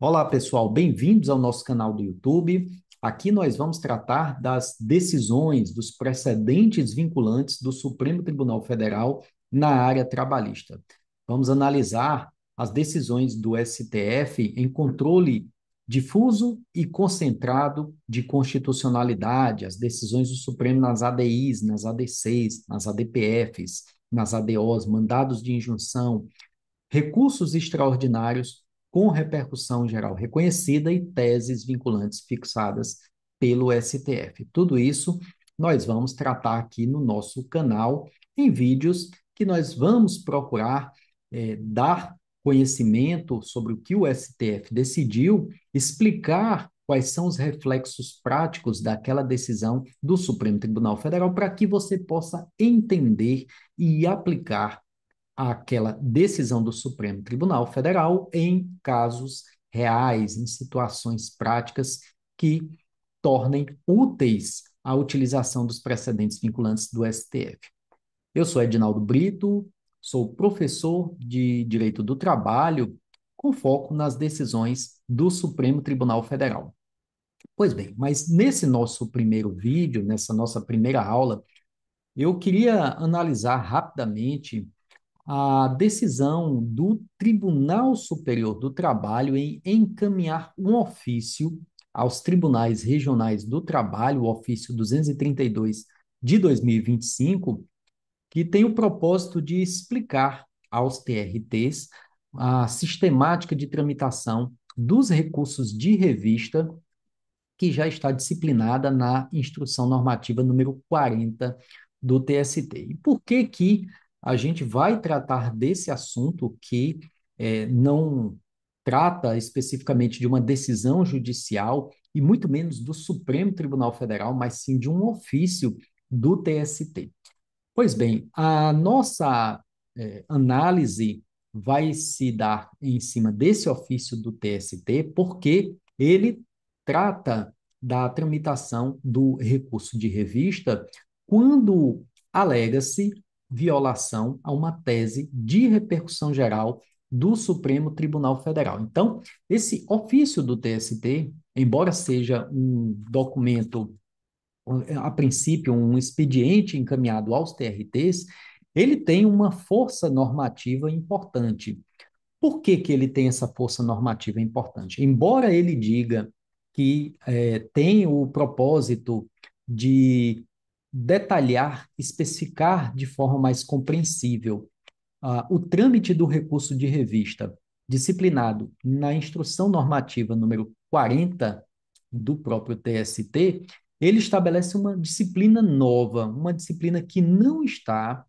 Olá, pessoal, bem-vindos ao nosso canal do YouTube. Aqui nós vamos tratar das decisões, dos precedentes vinculantes do Supremo Tribunal Federal na área trabalhista. Vamos analisar as decisões do STF em controle difuso e concentrado de constitucionalidade, as decisões do Supremo nas ADIs, nas ADCs, nas ADPFs, nas ADOs, mandados de injunção, recursos extraordinários com repercussão geral reconhecida e teses vinculantes fixadas pelo STF. Tudo isso nós vamos tratar aqui no nosso canal, em vídeos que nós vamos procurar dar conhecimento sobre o que o STF decidiu, explicar quais são os reflexos práticos daquela decisão do Supremo Tribunal Federal para que você possa entender e aplicar aquela decisão do Supremo Tribunal Federal em casos reais, em situações práticas que tornem úteis a utilização dos precedentes vinculantes do STF. Eu sou Edinaldo Brito, sou professor de Direito do Trabalho, com foco nas decisões do Supremo Tribunal Federal. Pois bem, mas nesse nosso primeiro vídeo, nessa nossa primeira aula, eu queria analisar rapidamente a decisão do Tribunal Superior do Trabalho em encaminhar um ofício aos tribunais regionais do trabalho, o ofício 232 de 2025, que tem o propósito de explicar aos TRTs a sistemática de tramitação dos recursos de revista que já está disciplinada na Instrução Normativa número 40 do TST. E por que que a gente vai tratar desse assunto que não trata especificamente de uma decisão judicial e muito menos do Supremo Tribunal Federal, mas sim de um ofício do TST? Pois bem, a nossa análise vai se dar em cima desse ofício do TST, porque ele trata da tramitação do recurso de revista quando alega-se violação a uma tese de repercussão geral do Supremo Tribunal Federal. Então, esse ofício do TST, embora seja um documento a princípio, um expediente encaminhado aos TRTs, ele tem uma força normativa importante. Por que que ele tem essa força normativa importante? Embora ele diga que tem o propósito de detalhar, especificar de forma mais compreensível o trâmite do recurso de revista disciplinado na Instrução Normativa número 40 do próprio TST, ele estabelece uma disciplina nova, uma disciplina que não está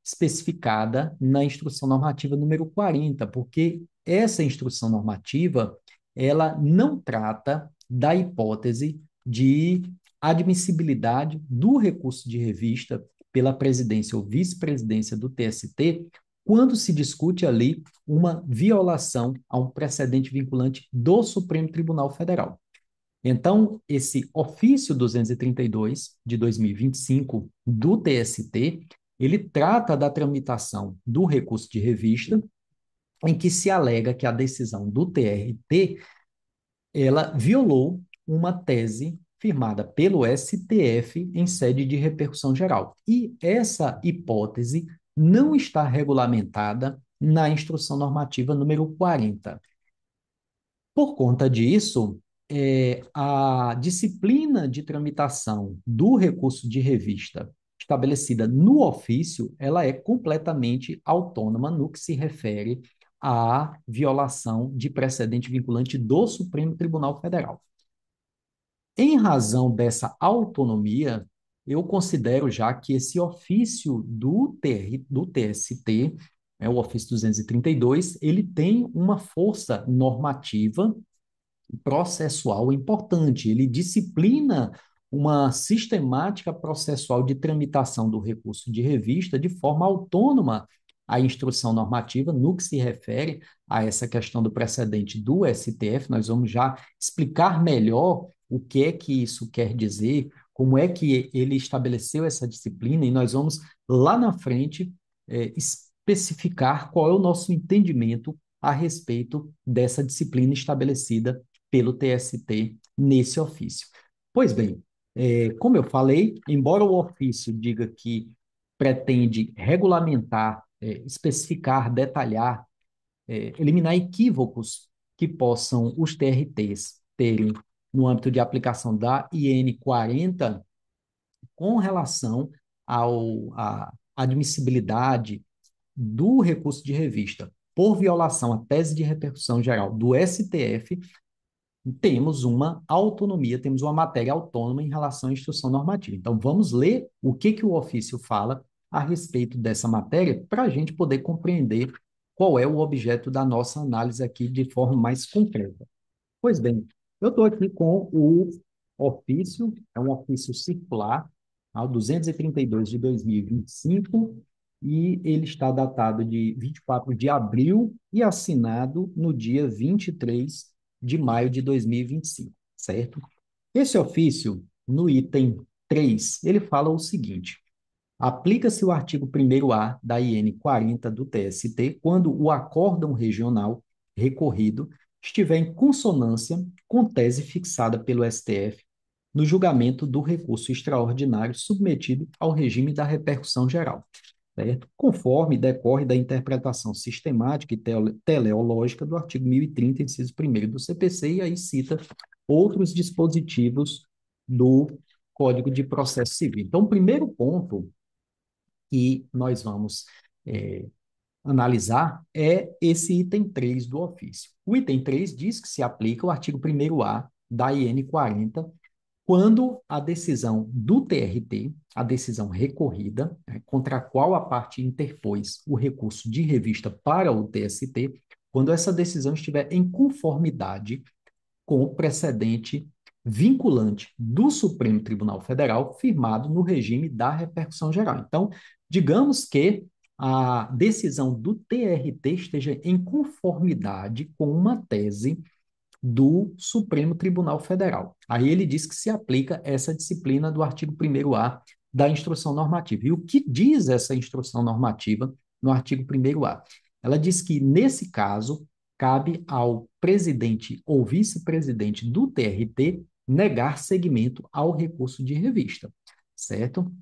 especificada na Instrução Normativa número 40, porque essa instrução normativa, ela não trata da hipótese de admissibilidade do recurso de revista pela presidência ou vice-presidência do TST, quando se discute ali uma violação a um precedente vinculante do Supremo Tribunal Federal. Então, esse ofício 232 de 2025 do TST, ele trata da tramitação do recurso de revista, em que se alega que a decisão do TRT, ela violou uma tese firmada pelo STF em sede de repercussão geral. E essa hipótese não está regulamentada na Instrução Normativa número 40. Por conta disso, a disciplina de tramitação do recurso de revista estabelecida no ofício, ela é completamente autônoma no que se refere à violação de precedente vinculante do Supremo Tribunal Federal. Em razão dessa autonomia, eu considero já que esse ofício do TST, o ofício 232, ele tem uma força normativa processual importante. Ele disciplina uma sistemática processual de tramitação do recurso de revista de forma autônoma à instrução normativa no que se refere a essa questão do precedente do STF. Nós vamos já explicar melhor o que é que isso quer dizer, como é que ele estabeleceu essa disciplina, e nós vamos lá na frente especificar qual é o nosso entendimento a respeito dessa disciplina estabelecida pelo TST nesse ofício. Pois bem, como eu falei, embora o ofício diga que pretende regulamentar, especificar, detalhar, eliminar equívocos que possam os TRTs terem no âmbito de aplicação da IN 40 com relação à admissibilidade do recurso de revista por violação à tese de repercussão geral do STF, temos uma autonomia, temos uma matéria autônoma em relação à instrução normativa. Então, vamos ler o que o ofício fala a respeito dessa matéria para a gente poder compreender qual é o objeto da nossa análise aqui de forma mais concreta. Pois bem, eu estou aqui com o ofício, é um ofício circular, ao 232 de 2025, e ele está datado de 24 de abril e assinado no dia 23 de maio de 2025, certo? Esse ofício, no item 3, ele fala o seguinte: aplica-se o artigo 1º-A da IN 40 do TST quando o acórdão regional recorrido estiver em consonância com tese fixada pelo STF no julgamento do recurso extraordinário submetido ao regime da repercussão geral, certo? Conforme decorre da interpretação sistemática e teleológica do artigo 1030, inciso 1º do CPC, e aí cita outros dispositivos do Código de Processo Civil. Então, o primeiro ponto que nós vamos analisar é esse item 3 do ofício. O item 3 diz que se aplica o artigo 1º-A da IN 40 quando a decisão do TRT, a decisão recorrida, contra a qual a parte interpôs o recurso de revista para o TST, quando essa decisão estiver em conformidade com o precedente vinculante do Supremo Tribunal Federal, firmado no regime da repercussão geral. Então, digamos que a decisão do TRT esteja em conformidade com uma tese do Supremo Tribunal Federal. Aí ele diz que se aplica essa disciplina do artigo 1º-A da instrução normativa. E o que diz essa instrução normativa no artigo 1º-A? Ela diz que, nesse caso, cabe ao presidente ou vice-presidente do TRT negar seguimento ao recurso de revista, certo?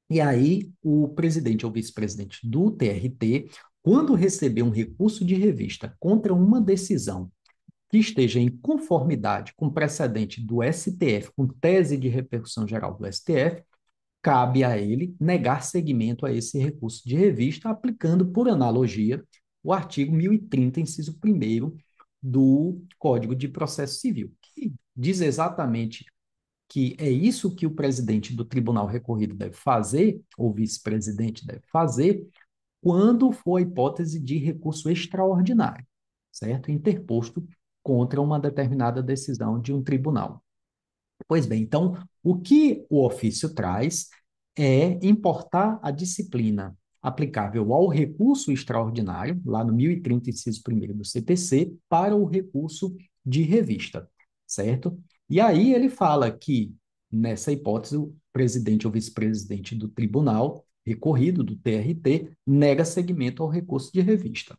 E aí, o presidente ou vice-presidente do TRT, quando receber um recurso de revista contra uma decisão que esteja em conformidade com o precedente do STF, com tese de repercussão geral do STF, cabe a ele negar seguimento a esse recurso de revista, aplicando, por analogia, o artigo 1030, inciso 1º do Código de Processo Civil, que diz exatamente que é isso que o presidente do tribunal recorrido deve fazer, ou vice-presidente deve fazer, quando for a hipótese de recurso extraordinário, certo? Interposto contra uma determinada decisão de um tribunal. Pois bem, então, o que o ofício traz é importar a disciplina aplicável ao recurso extraordinário, lá no 1030, inciso 1º do CPC, para o recurso de revista, certo? E aí ele fala que, nessa hipótese, o presidente ou vice-presidente do tribunal recorrido, do TRT, nega seguimento ao recurso de revista.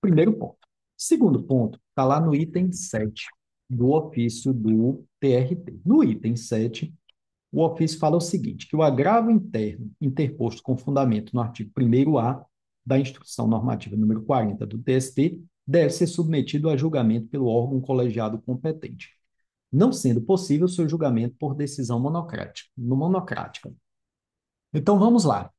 Primeiro ponto. Segundo ponto, está lá no item 7 do ofício do TRT. No item 7, o ofício fala o seguinte, que o agravo interno interposto com fundamento no artigo 1º-A da Instrução Normativa número 40 do TST deve ser submetido a julgamento pelo órgão colegiado competente, não sendo possível seu julgamento por decisão monocrática. Então, vamos lá.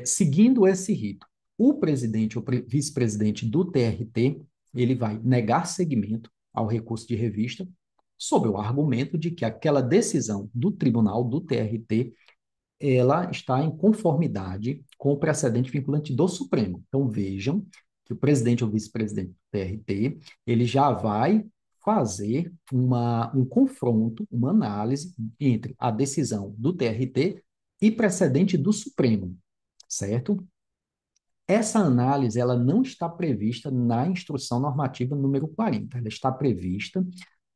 Seguindo esse rito, o presidente ou vice-presidente do TRT, ele vai negar seguimento ao recurso de revista, sob o argumento de que aquela decisão do tribunal, do TRT, ela está em conformidade com o precedente vinculante do Supremo. Então, vejam que o presidente ou vice-presidente do TRT, ele já vai fazer um confronto, uma análise entre a decisão do TRT e precedente do Supremo, certo? Essa análise ela não está prevista na Instrução Normativa número 40, ela está prevista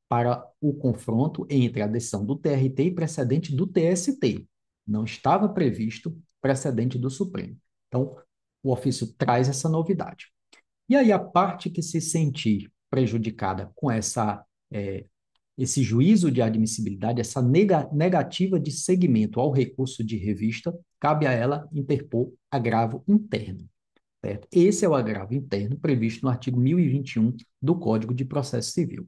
para o confronto entre a decisão do TRT e precedente do TST. Não estava previsto precedente do Supremo. Então, o ofício traz essa novidade. E aí a parte que se sentir prejudicada com esse juízo de admissibilidade, essa negativa de seguimento ao recurso de revista, cabe a ela interpor agravo interno. Certo? Esse é o agravo interno previsto no artigo 1021 do Código de Processo Civil.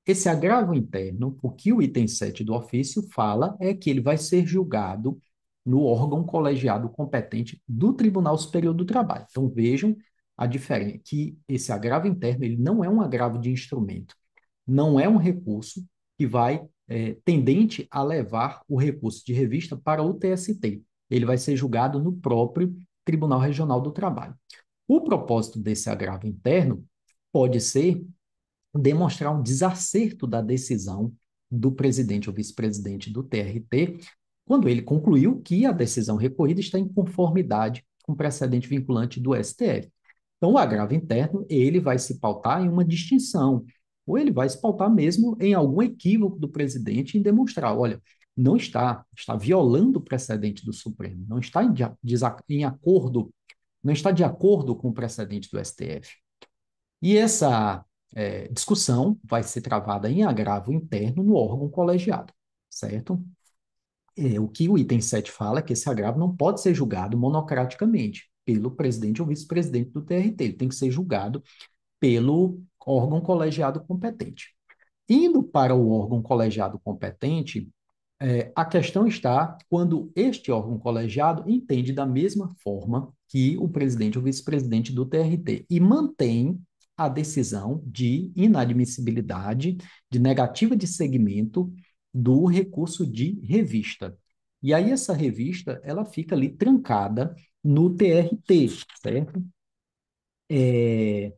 Esse agravo interno, o que o item 7 do ofício fala é que ele vai ser julgado no órgão colegiado competente do Tribunal Superior do Trabalho. Então, vejam a diferença, que esse agravo interno ele não é um agravo de instrumento, não é um recurso que vai tendente a levar o recurso de revista para o TST. Ele vai ser julgado no próprio Tribunal Regional do Trabalho. O propósito desse agravo interno pode ser demonstrar um desacerto da decisão do presidente ou vice-presidente do TRT, quando ele concluiu que a decisão recorrida está em conformidade com o precedente vinculante do STF. Então, o agravo interno, ele vai se pautar em uma distinção, ou ele vai se pautar mesmo em algum equívoco do presidente em demonstrar, olha, não está violando o precedente do Supremo, não está em acordo, não está de acordo com o precedente do STF. E essa discussão vai ser travada em agravo interno no órgão colegiado, certo? O que o item 7 fala é que esse agravo não pode ser julgado monocraticamente pelo presidente ou vice-presidente do TRT, ele tem que ser julgado pelo órgão colegiado competente. Indo para o órgão colegiado competente, a questão está quando este órgão colegiado entende da mesma forma que o presidente ou vice-presidente do TRT e mantém a decisão de inadmissibilidade, de negativa de seguimento do recurso de revista. E aí essa revista, ela fica ali trancada no TRT, certo? É,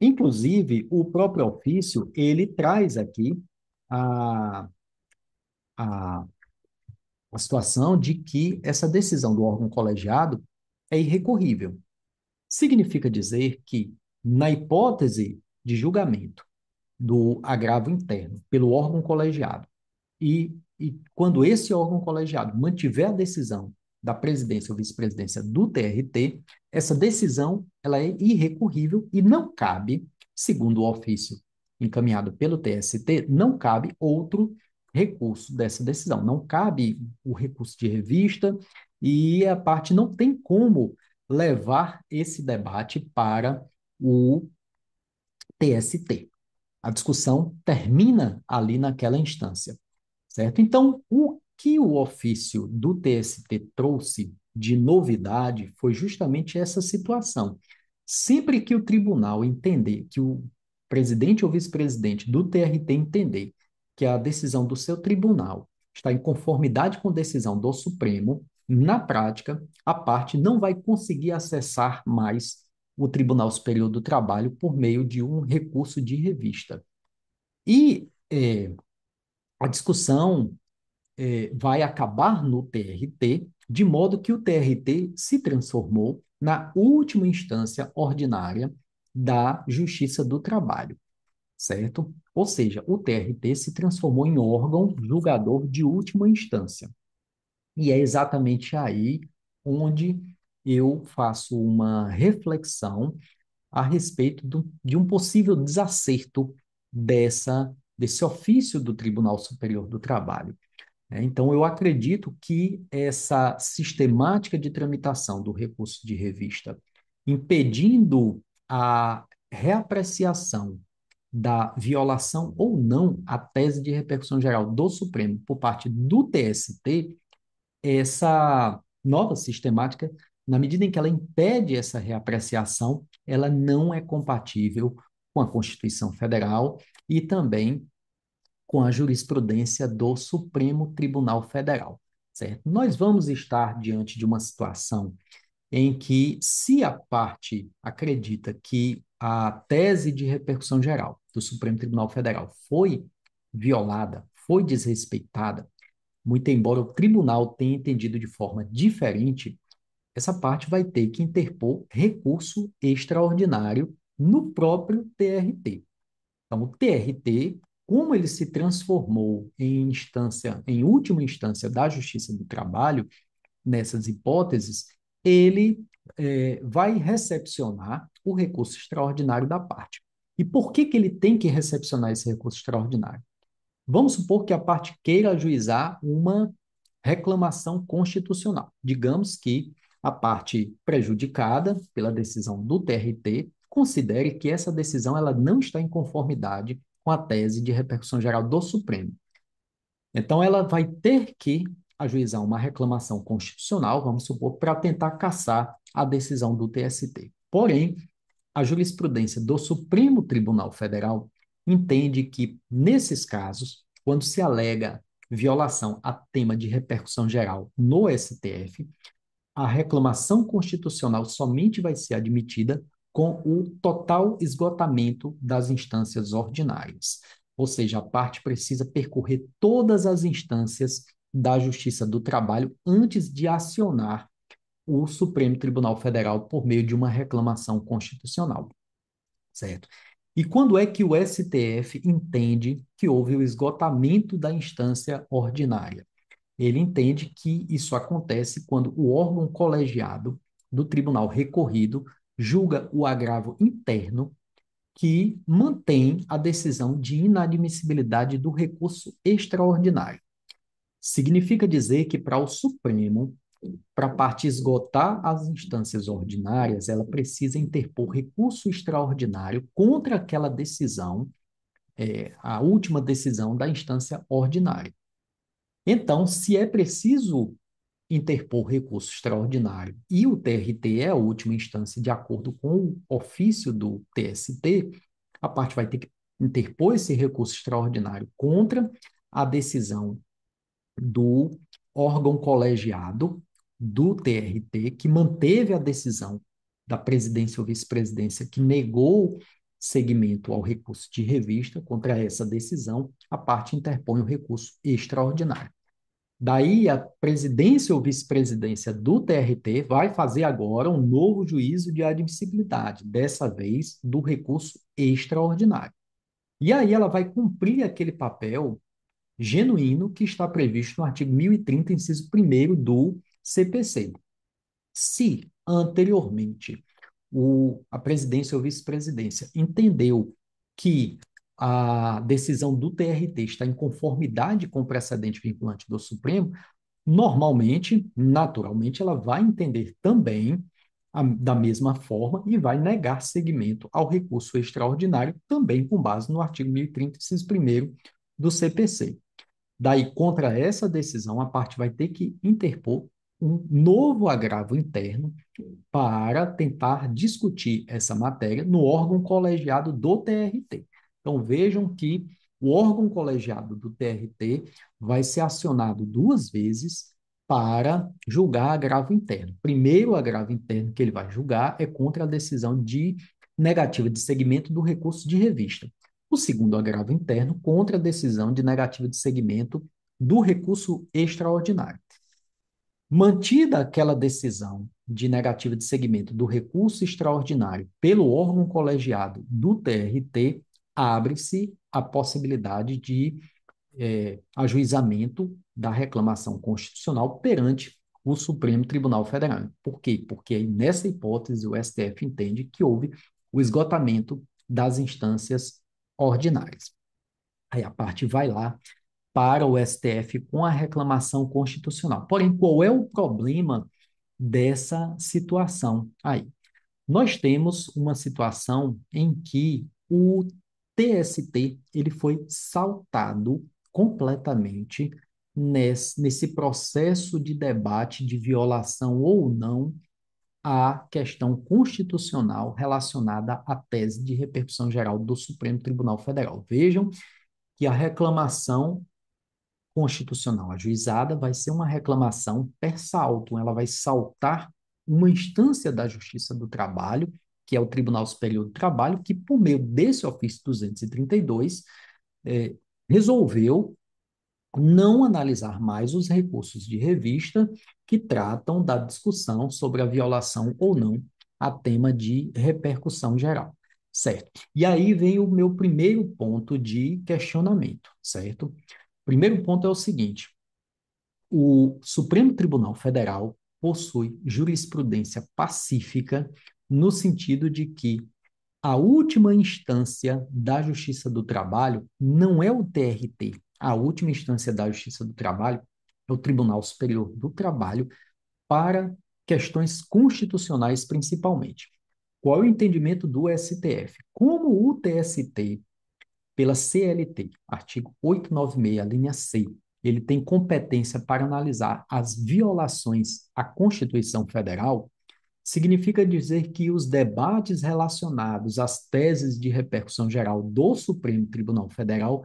Inclusive, o próprio ofício, ele traz aqui a, a a situação de que essa decisão do órgão colegiado é irrecorrível. Significa dizer que, na hipótese de julgamento do agravo interno pelo órgão colegiado, e quando esse órgão colegiado mantiver a decisão da presidência ou vice-presidência do TRT, essa decisão ela é irrecorrível e não cabe, segundo o ofício encaminhado pelo TST, não cabe outro recurso dessa decisão. Não cabe o recurso de revista e a parte não tem como levar esse debate para o TST. A discussão termina ali naquela instância, certo? Então, o que o ofício do TST trouxe de novidade foi justamente essa situação. Sempre que o tribunal entender, que o presidente ou vice-presidente do TRT entender que a decisão do seu tribunal está em conformidade com a decisão do Supremo, na prática, a parte não vai conseguir acessar mais o Tribunal Superior do Trabalho por meio de um recurso de revista. E a discussão vai acabar no TRT, de modo que o TRT se transformou na última instância ordinária da Justiça do Trabalho, certo? Ou seja, o TRT se transformou em órgão julgador de última instância. E é exatamente aí onde eu faço uma reflexão a respeito de um possível desacerto desse ofício do Tribunal Superior do Trabalho. Então, eu acredito que essa sistemática de tramitação do recurso de revista, impedindo a reapreciação da violação ou não à tese de repercussão geral do Supremo por parte do TST, essa nova sistemática, na medida em que ela impede essa reapreciação, ela não é compatível com a Constituição Federal e também com a jurisprudência do Supremo Tribunal Federal, certo? Nós vamos estar diante de uma situação em que, se a parte acredita que a tese de repercussão geral do Supremo Tribunal Federal foi violada, foi desrespeitada, muito embora o tribunal tenha entendido de forma diferente, essa parte vai ter que interpor recurso extraordinário no próprio TRT. Então, o TRT, como ele se transformou em instância, em última instância da Justiça do Trabalho, nessas hipóteses, ele vai recepcionar o recurso extraordinário da parte. E por que que ele tem que recepcionar esse recurso extraordinário? Vamos supor que a parte queira ajuizar uma reclamação constitucional. Digamos que a parte prejudicada pela decisão do TRT considere que essa decisão ela não está em conformidade com a tese de repercussão geral do Supremo. Então, ela vai ter que ajuizar uma reclamação constitucional, vamos supor, para tentar cassar a decisão do TST. Porém, a jurisprudência do Supremo Tribunal Federal entende que, nesses casos, quando se alega violação a tema de repercussão geral no STF, a reclamação constitucional somente vai ser admitida com o total esgotamento das instâncias ordinárias. Ou seja, a parte precisa percorrer todas as instâncias da Justiça do Trabalho antes de acionar o Supremo Tribunal Federal por meio de uma reclamação constitucional, certo? E quando é que o STF entende que houve o esgotamento da instância ordinária? Ele entende que isso acontece quando o órgão colegiado do tribunal recorrido julga o agravo interno que mantém a decisão de inadmissibilidade do recurso extraordinário. Significa dizer que para o Supremo, para a parte esgotar as instâncias ordinárias, ela precisa interpor recurso extraordinário contra aquela decisão, a última decisão da instância ordinária. Então, se é preciso interpor recurso extraordinário e o TRT é a última instância de acordo com o ofício do TST, a parte vai ter que interpor esse recurso extraordinário contra a decisão do órgão colegiado do TRT, que manteve a decisão da presidência ou vice-presidência, que negou seguimento ao recurso de revista. Contra essa decisão, a parte interpõe o recurso extraordinário. Daí, a presidência ou vice-presidência do TRT vai fazer agora um novo juízo de admissibilidade, dessa vez do recurso extraordinário. E aí ela vai cumprir aquele papel genuíno que está previsto no artigo 1030, inciso 1º do CPC. Se anteriormente a presidência ou vice-presidência entendeu que a decisão do TRT está em conformidade com o precedente vinculante do Supremo, normalmente, naturalmente, ela vai entender também da mesma forma e vai negar seguimento ao recurso extraordinário, também com base no artigo 1030, inciso 1º do CPC. Daí, contra essa decisão, a parte vai ter que interpor um novo agravo interno para tentar discutir essa matéria no órgão colegiado do TRT. Então, vejam que o órgão colegiado do TRT vai ser acionado duas vezes para julgar agravo interno. Primeiro, o agravo interno que ele vai julgar é contra a decisão de negativa de seguimento do recurso de revista. O segundo agravo interno contra a decisão de negativa de seguimento do recurso extraordinário. Mantida aquela decisão de negativa de seguimento do recurso extraordinário pelo órgão colegiado do TRT, abre-se a possibilidade de ajuizamento da reclamação constitucional perante o Supremo Tribunal Federal. Por quê? Porque nessa hipótese o STF entende que houve o esgotamento das instâncias ordinárias. Aí a parte vai lá para o STF com a reclamação constitucional. Porém, qual é o problema dessa situação aí? Nós temos uma situação em que o TST ele foi saltado completamente nesse processo de debate de violação ou não à questão constitucional relacionada à tese de repercussão geral do Supremo Tribunal Federal. Vejam que a reclamação constitucional ajuizada vai ser uma reclamação per saltum, ela vai saltar uma instância da Justiça do Trabalho, que é o Tribunal Superior do Trabalho, que, por meio desse ofício 232, resolveu não analisar mais os recursos de revista que tratam da discussão sobre a violação ou não a tema de repercussão geral, certo? E aí vem o meu primeiro ponto de questionamento, certo? Primeiro ponto é o seguinte: o Supremo Tribunal Federal possui jurisprudência pacífica no sentido de que a última instância da Justiça do Trabalho não é o TRT. A última instância da Justiça do Trabalho é o Tribunal Superior do Trabalho para questões constitucionais, principalmente. Qual é o entendimento do STF? Como o TST, pela CLT, artigo 896, linha C, ele tem competência para analisar as violações à Constituição Federal, significa dizer que os debates relacionados às teses de repercussão geral do Supremo Tribunal Federal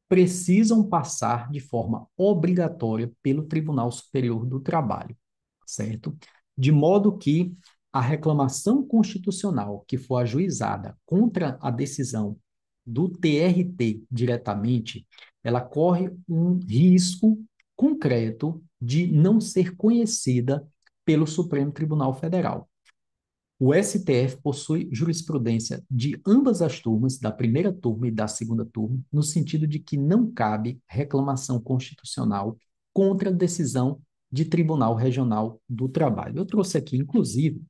precisam passar de forma obrigatória pelo Tribunal Superior do Trabalho, certo? De modo que a reclamação constitucional que for ajuizada contra a decisão do TRT diretamente, ela corre um risco concreto de não ser conhecida pelo Supremo Tribunal Federal. O STF possui jurisprudência de ambas as turmas, da primeira turma e da segunda turma, no sentido de que não cabe reclamação constitucional contra a decisão de Tribunal Regional do Trabalho. Eu trouxe aqui, inclusive,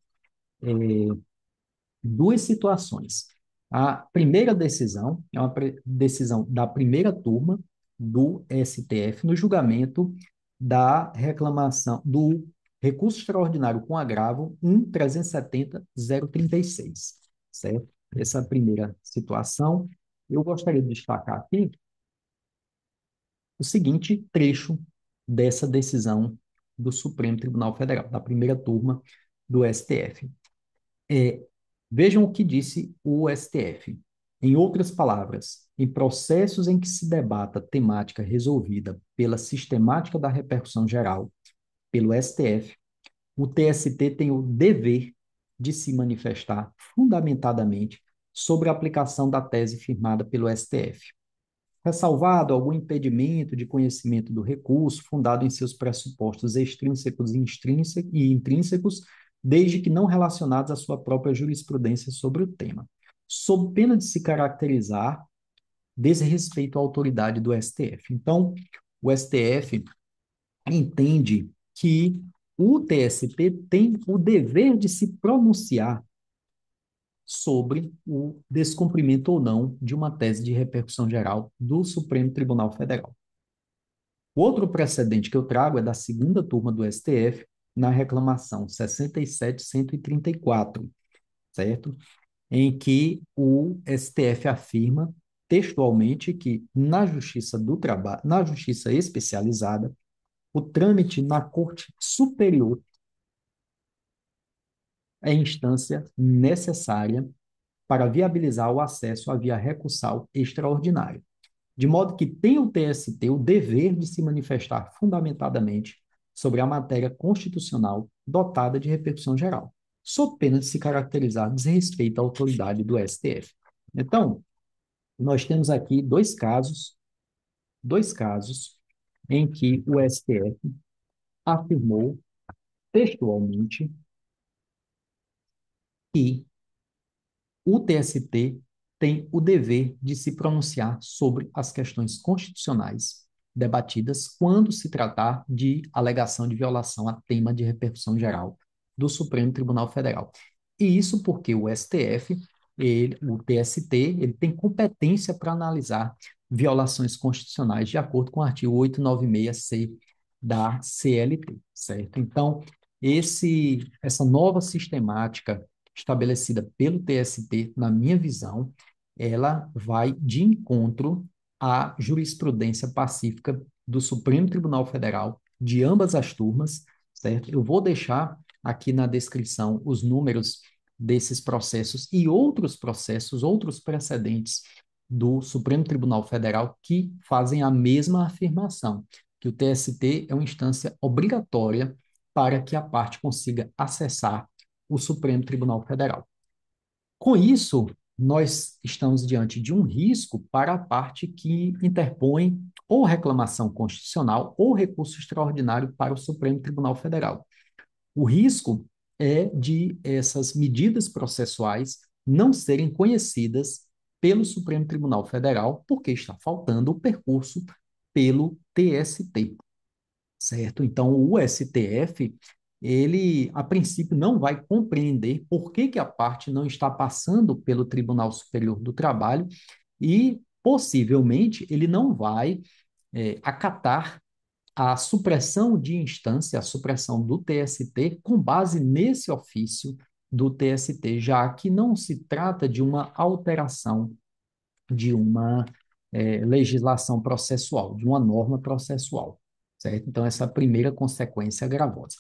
duas situações. A primeira decisão é uma decisão da primeira turma do STF no julgamento da reclamação do recurso extraordinário com agravo 1.370.036, certo? Essa primeira situação, eu gostaria de destacar aqui o seguinte trecho dessa decisão do Supremo Tribunal Federal, da primeira turma do STF. Vejam o que disse o STF. Em outras palavras, em processos em que se debata temática resolvida pela sistemática da repercussão geral, pelo STF, o TST tem o dever de se manifestar fundamentadamente sobre a aplicação da tese firmada pelo STF. Ressalvado algum impedimento de conhecimento do recurso fundado em seus pressupostos extrínsecos e intrínsecos, desde que não relacionados à sua própria jurisprudência sobre o tema, sob pena de se caracterizar desrespeito à autoridade do STF. Então, o STF entende que o TST tem o dever de se pronunciar sobre o descumprimento ou não de uma tese de repercussão geral do Supremo Tribunal Federal. O outro precedente que eu trago é da segunda turma do STF, na reclamação 67.134, certo? Em que o STF afirma textualmente que na Justiça do Trabalho, na Justiça especializada, o trâmite na Corte Superior é instância necessária para viabilizar o acesso à via recursal extraordinária, de modo que tem o TST o dever de se manifestar fundamentadamente sobre a matéria constitucional dotada de repercussão geral, sob pena de se caracterizar desrespeito à autoridade do STF. Então, nós temos aqui dois casos em que o STF afirmou textualmente que o TST tem o dever de se pronunciar sobre as questões constitucionais debatidas quando se tratar de alegação de violação a tema de repercussão geral do Supremo Tribunal Federal. E isso porque o STF, o TST, ele tem competência para analisar violações constitucionais de acordo com o artigo 896-C da CLT, certo? Então, essa nova sistemática estabelecida pelo TST, na minha visão, ela vai de encontro à jurisprudência pacífica do Supremo Tribunal Federal, de ambas as turmas, certo? Eu vou deixar aqui na descrição os números desses processos e outros processos, outros precedentes do Supremo Tribunal Federal que fazem a mesma afirmação, que o TST é uma instância obrigatória para que a parte consiga acessar o Supremo Tribunal Federal. Com isso, nós estamos diante de um risco para a parte que interpõe ou reclamação constitucional ou recurso extraordinário para o Supremo Tribunal Federal. O risco é de essas medidas processuais não serem conhecidas pelo Supremo Tribunal Federal, porque está faltando o percurso pelo TST, certo? Então, o STF ele, a princípio, não vai compreender por que que a parte não está passando pelo Tribunal Superior do Trabalho e, possivelmente, ele não vai acatar a supressão de instância, a supressão do TST, com base nesse ofício do TST, já que não se trata de uma alteração de uma legislação processual, de uma norma processual, certo? Então, essa é a primeira consequência gravosa.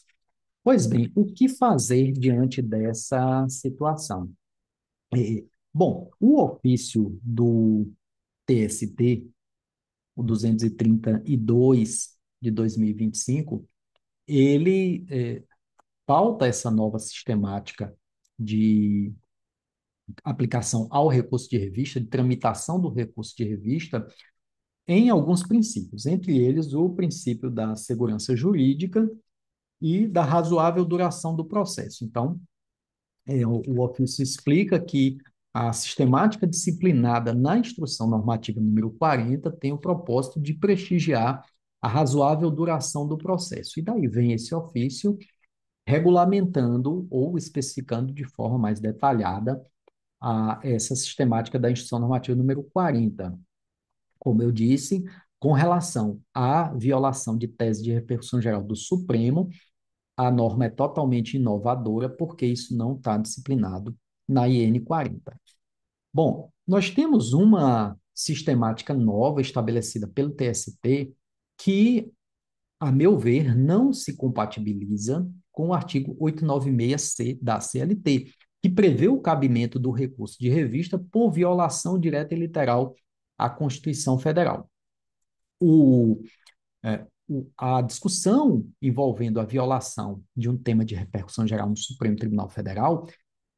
Pois bem, o que fazer diante dessa situação? Bom, o ofício do TST, o 232 de 2025, ele pauta essa nova sistemática de aplicação ao recurso de revista, de tramitação do recurso de revista, em alguns princípios, entre eles o princípio da segurança jurídica e da razoável duração do processo. Então, o ofício explica que a sistemática disciplinada na Instrução Normativa número 40 tem o propósito de prestigiar a razoável duração do processo. E daí vem esse ofício regulamentando ou especificando de forma mais detalhada essa sistemática da Instrução Normativa número 40. Como eu disse, com relação à violação de tese de repercussão geral do Supremo, a norma é totalmente inovadora, porque isso não está disciplinado na IN 40. Bom, nós temos uma sistemática nova estabelecida pelo TST que, a meu ver, não se compatibiliza com o artigo 896-C da CLT, que prevê o cabimento do recurso de revista por violação direta e literal à Constituição Federal. A discussão envolvendo a violação de um tema de repercussão geral no Supremo Tribunal Federal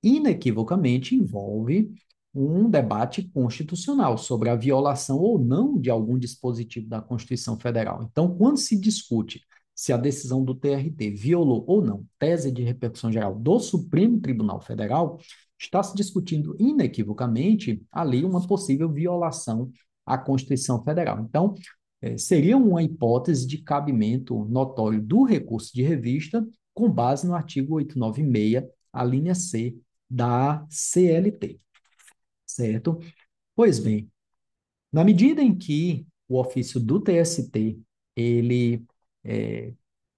inequivocamente envolve um debate constitucional sobre a violação ou não de algum dispositivo da Constituição Federal. Então, quando se discute se a decisão do TRT violou ou não tese de repercussão geral do Supremo Tribunal Federal, está se discutindo inequivocamente ali uma possível violação à Constituição Federal. Então, seria uma hipótese de cabimento notório do recurso de revista com base no artigo 896, a linha C da CLT, certo? Pois bem, na medida em que o ofício do TST, ele é,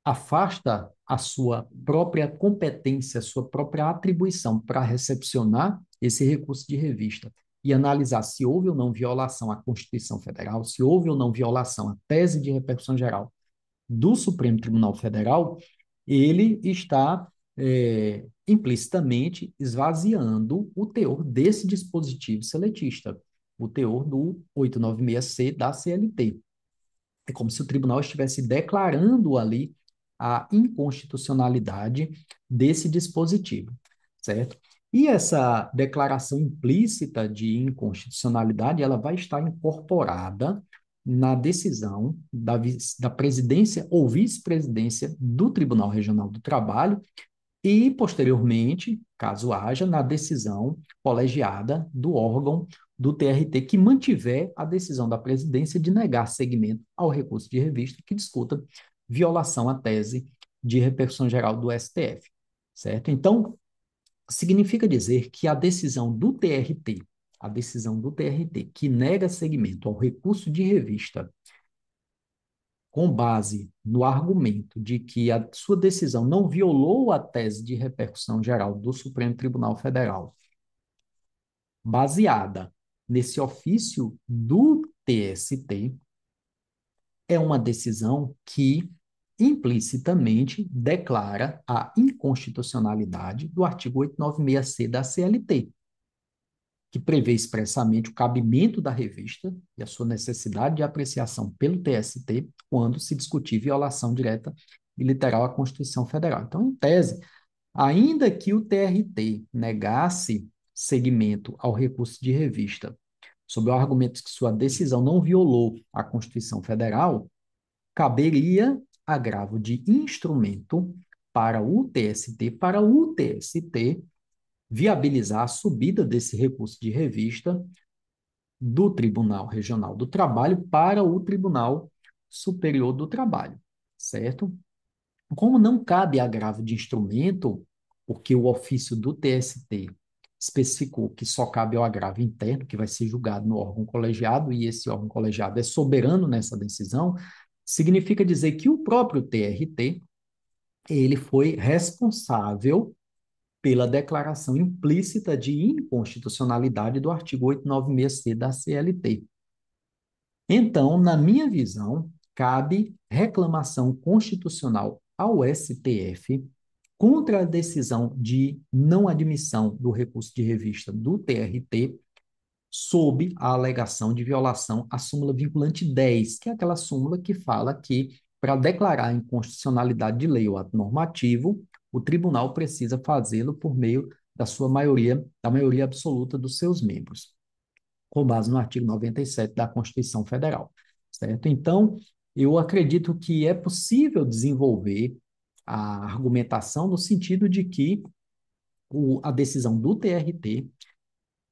afasta a sua própria competência, a sua própria atribuição para recepcionar esse recurso de revista e analisar se houve ou não violação à Constituição Federal, se houve ou não violação à tese de repercussão geral do Supremo Tribunal Federal, ele está implicitamente esvaziando o teor desse dispositivo seletista, o teor do 896-C da CLT. É como se o tribunal estivesse declarando ali a inconstitucionalidade desse dispositivo, certo? E essa declaração implícita de inconstitucionalidade, ela vai estar incorporada na decisão da presidência ou vice-presidência do Tribunal Regional do Trabalho e, posteriormente, caso haja, na decisão colegiada do órgão do TRT que mantiver a decisão da presidência de negar seguimento ao recurso de revista que discuta violação à tese de repercussão geral do STF, certo? Então, significa dizer que a decisão do TRT que nega seguimento ao recurso de revista com base no argumento de que a sua decisão não violou a tese de repercussão geral do Supremo Tribunal Federal, baseada nesse ofício do TST, é uma decisão que implicitamente declara a inconstitucionalidade do artigo 896-C da CLT, que prevê expressamente o cabimento da revista e a sua necessidade de apreciação pelo TST quando se discutir violação direta e literal à Constituição Federal. Então, em tese, ainda que o TRT negasse seguimento ao recurso de revista sob o argumento de que sua decisão não violou a Constituição Federal, caberia agravo de instrumento para o TST viabilizar a subida desse recurso de revista do Tribunal Regional do Trabalho para o Tribunal Superior do Trabalho, certo? Como não cabe agravo de instrumento, porque o ofício do TST especificou que só cabe o agravo interno, que vai ser julgado no órgão colegiado, e esse órgão colegiado é soberano nessa decisão, significa dizer que o próprio TRT, ele foi responsável pela declaração implícita de inconstitucionalidade do artigo 896C da CLT. Então, na minha visão, cabe reclamação constitucional ao STF contra a decisão de não admissão do recurso de revista do TRT sob a alegação de violação à súmula vinculante 10, que é aquela súmula que fala que, para declarar a inconstitucionalidade de lei ou ato normativo, o tribunal precisa fazê-lo por meio da sua maioria, da maioria absoluta dos seus membros, com base no artigo 97 da Constituição Federal, certo? Então, eu acredito que é possível desenvolver a argumentação no sentido de que a decisão do TRT,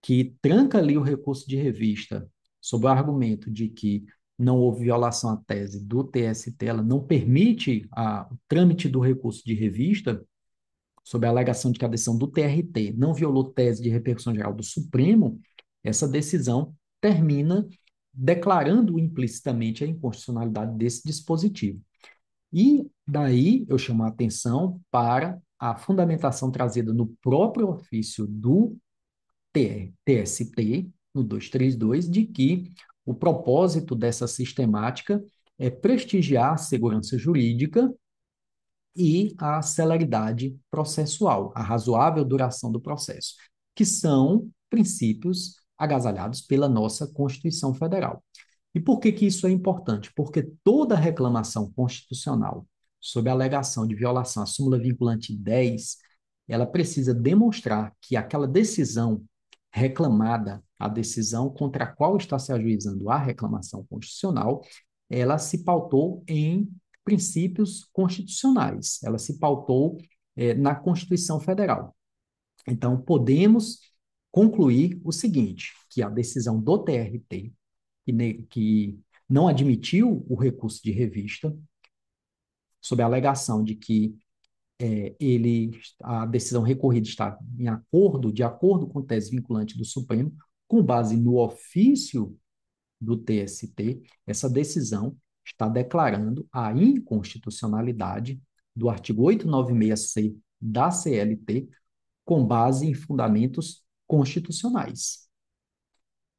que tranca ali o recurso de revista sob o argumento de que não houve violação à tese do TST, ela não permite o trâmite do recurso de revista, sob a alegação de que a decisão do TRT não violou tese de repercussão geral do Supremo, essa decisão termina declarando implicitamente a inconstitucionalidade desse dispositivo. E daí eu chamo a atenção para a fundamentação trazida no próprio ofício do TST, no 232, de que o propósito dessa sistemática é prestigiar a segurança jurídica e a celeridade processual, a razoável duração do processo, que são princípios agasalhados pela nossa Constituição Federal. E por que que isso é importante? Porque toda reclamação constitucional sob a alegação de violação à súmula vinculante 10, ela precisa demonstrar que aquela decisão reclamada, a decisão contra a qual está se ajuizando a reclamação constitucional, ela se pautou em princípios constitucionais, ela se pautou na Constituição Federal. Então, podemos concluir o seguinte, que a decisão do TRT, que não admitiu o recurso de revista, sob a alegação de que a decisão recorrida está de acordo com a tese vinculante do Supremo, com base no ofício do TST, essa decisão está declarando a inconstitucionalidade do artigo 896C da CLT, com base em fundamentos constitucionais,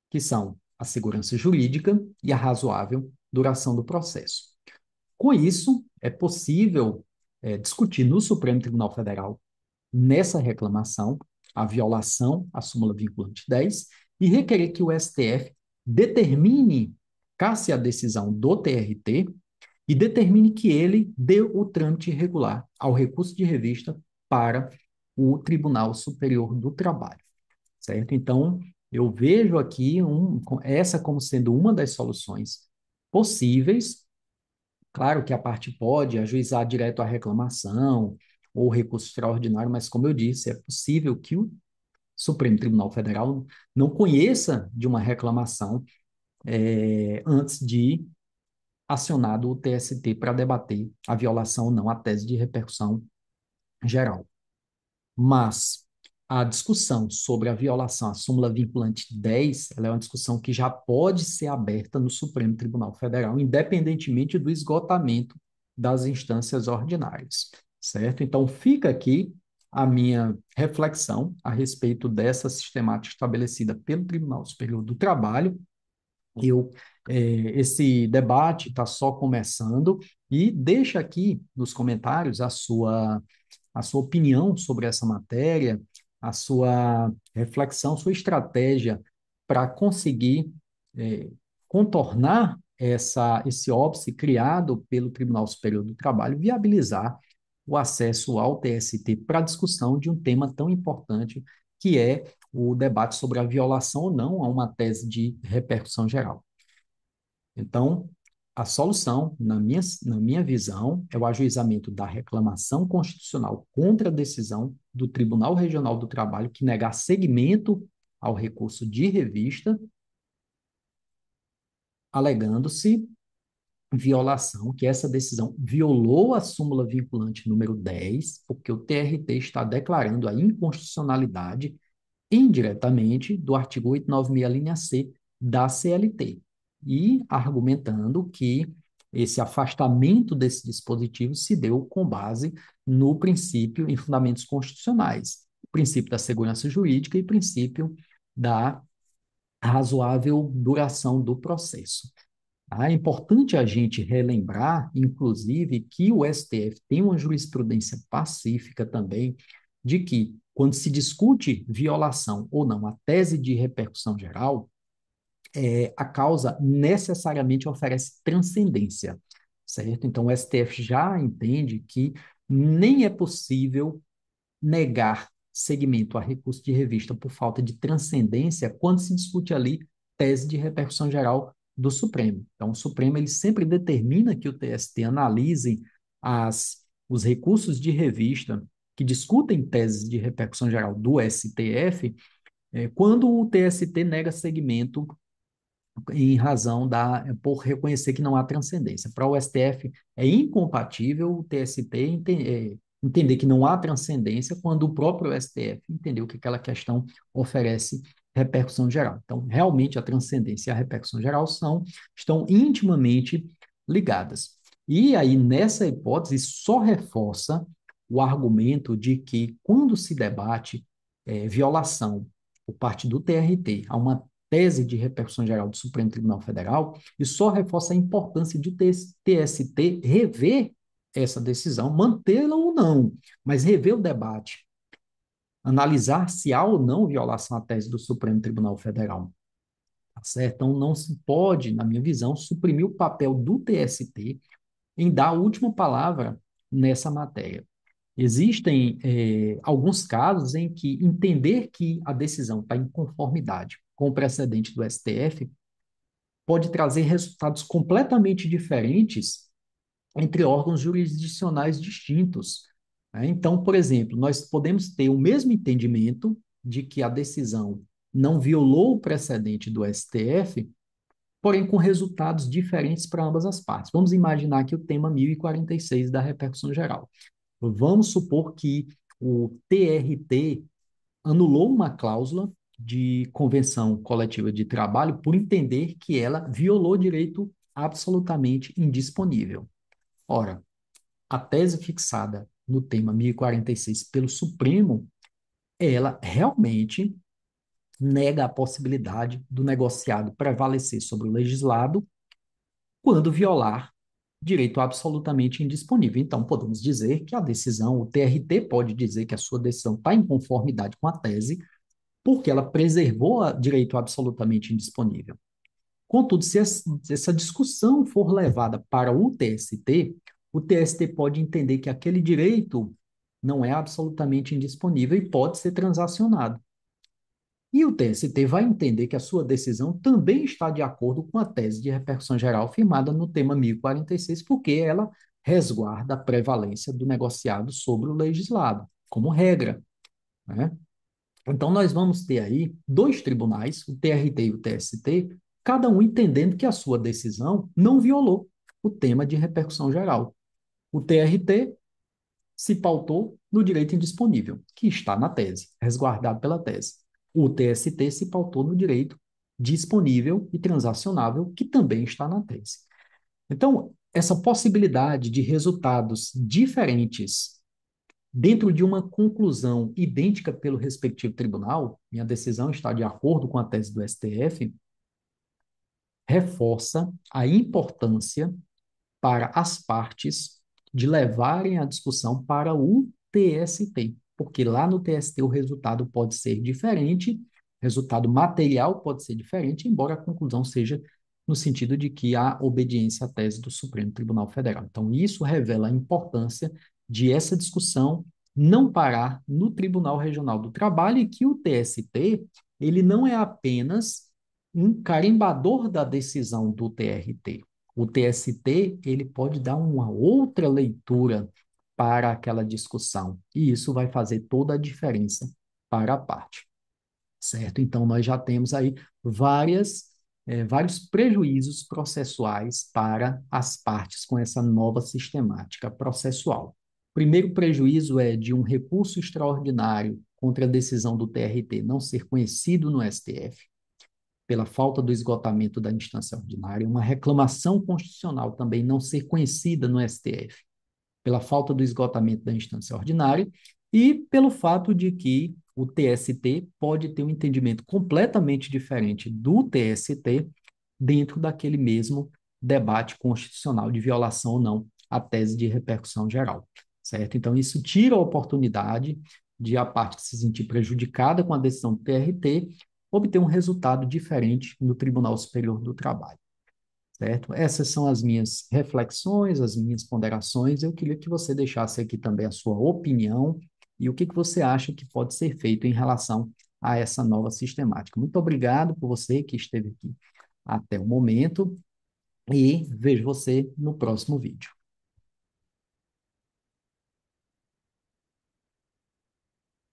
que são a segurança jurídica e a razoável duração do processo. Com isso, é possível discutir no Supremo Tribunal Federal, nessa reclamação, a violação à súmula vinculante 10 e requerer que o STF determine, casse a decisão do TRT e determine que ele dê o trâmite regular ao recurso de revista para o Tribunal Superior do Trabalho, certo? Então, eu vejo aqui essa como sendo uma das soluções possíveis. Claro que a parte pode ajuizar direto a reclamação ou recurso extraordinário, mas, como eu disse, é possível que o Supremo Tribunal Federal não conheça de uma reclamação antes de acionado o TST para debater a violação ou não à tese de repercussão geral. Mas a discussão sobre a violação à súmula vinculante 10, ela é uma discussão que já pode ser aberta no Supremo Tribunal Federal, independentemente do esgotamento das instâncias ordinárias, certo? Então, fica aqui a minha reflexão a respeito dessa sistemática estabelecida pelo Tribunal Superior do Trabalho. Esse debate está só começando e deixa aqui nos comentários a sua opinião sobre essa matéria, a sua reflexão, sua estratégia para conseguir contornar esse óbice criado pelo Tribunal Superior do Trabalho, viabilizar o acesso ao TST para a discussão de um tema tão importante que é o debate sobre a violação ou não a uma tese de repercussão geral. Então, a solução, na minha visão, é o ajuizamento da reclamação constitucional contra a decisão do Tribunal Regional do Trabalho que negar seguimento ao recurso de revista, alegando-se violação, que essa decisão violou a súmula vinculante número 10, porque o TRT está declarando a inconstitucionalidade indiretamente do artigo 896, linha C, da CLT, e argumentando que esse afastamento desse dispositivo se deu com base no princípio em fundamentos constitucionais, o princípio da segurança jurídica e o princípio da razoável duração do processo. É importante a gente relembrar, inclusive, que o STF tem uma jurisprudência pacífica também, de que, quando se discute violação ou não, a tese de repercussão geral, a causa necessariamente oferece transcendência, certo? Então, o STF já entende que nem é possível negar seguimento a recurso de revista por falta de transcendência quando se discute ali tese de repercussão geral do Supremo. Então, o Supremo ele sempre determina que o TST analise os recursos de revista que discutem teses de repercussão geral do STF, quando o TST nega seguimento em razão por reconhecer que não há transcendência. Para o STF, é incompatível o TST entender que não há transcendência quando o próprio STF entendeu que aquela questão oferece repercussão geral. Então, realmente, a transcendência e a repercussão geral estão intimamente ligadas. E aí, nessa hipótese, só reforça o argumento de que, quando se debate violação por parte do TRT a uma tese de repercussão geral do Supremo Tribunal Federal, e só reforça a importância de TST rever essa decisão, mantê-la ou não, mas rever o debate, analisar se há ou não violação à tese do Supremo Tribunal Federal. Tá certo? Então, não se pode, na minha visão, suprimir o papel do TST em dar a última palavra nessa matéria. Existem alguns casos em que entender que a decisão está em conformidade com o precedente do STF pode trazer resultados completamente diferentes entre órgãos jurisdicionais distintos. Né? Então, por exemplo, nós podemos ter o mesmo entendimento de que a decisão não violou o precedente do STF, porém com resultados diferentes para ambas as partes. Vamos imaginar que o tema 1046 da repercussão geral. Vamos supor que o TRT anulou uma cláusula de convenção coletiva de trabalho por entender que ela violou direito absolutamente indisponível. Ora, a tese fixada no tema 1046 pelo Supremo, ela realmente nega a possibilidade do negociado prevalecer sobre o legislado quando violar direito absolutamente indisponível. Então, podemos dizer que a decisão, o TRT pode dizer que a sua decisão está em conformidade com a tese, porque ela preservou o direito absolutamente indisponível. Contudo, se essa discussão for levada para o TST pode entender que aquele direito não é absolutamente indisponível e pode ser transacionado. E o TST vai entender que a sua decisão também está de acordo com a tese de repercussão geral firmada no tema 1046, porque ela resguarda a prevalência do negociado sobre o legislado, como regra. Né? Então, nós vamos ter aí dois tribunais, o TRT e o TST, cada um entendendo que a sua decisão não violou o tema de repercussão geral. O TRT se pautou no direito indisponível, que está na tese, resguardado pela tese. O TST se pautou no direito disponível e transacionável, que também está na tese. Então, essa possibilidade de resultados diferentes dentro de uma conclusão idêntica pelo respectivo tribunal, minha decisão está de acordo com a tese do STF, reforça a importância para as partes de levarem a discussão para o TST, porque lá no TST o resultado pode ser diferente, resultado material pode ser diferente, embora a conclusão seja no sentido de que há obediência à tese do Supremo Tribunal Federal. Então, isso revela a importância de essa discussão não parar no Tribunal Regional do Trabalho e que o TST, ele não é apenas um carimbador da decisão do TRT. O TST, ele pode dar uma outra leitura para aquela discussão, e isso vai fazer toda a diferença para a parte, certo? Então, nós já temos aí várias vários prejuízos processuais para as partes com essa nova sistemática processual. O primeiro prejuízo é de um recurso extraordinário contra a decisão do TRT não ser conhecido no STF, pela falta do esgotamento da instância ordinária, uma reclamação constitucional também não ser conhecida no STF, pela falta do esgotamento da instância ordinária e pelo fato de que o TST pode ter um entendimento completamente diferente do TST dentro daquele mesmo debate constitucional de violação ou não à tese de repercussão geral, certo? Então, isso tira a oportunidade de a parte se sentir prejudicada com a decisão do TRT obter um resultado diferente no Tribunal Superior do Trabalho, certo? Essas são as minhas reflexões, as minhas ponderações. Eu queria que você deixasse aqui também a sua opinião e o que que você acha que pode ser feito em relação a essa nova sistemática. Muito obrigado por você que esteve aqui até o momento e vejo você no próximo vídeo.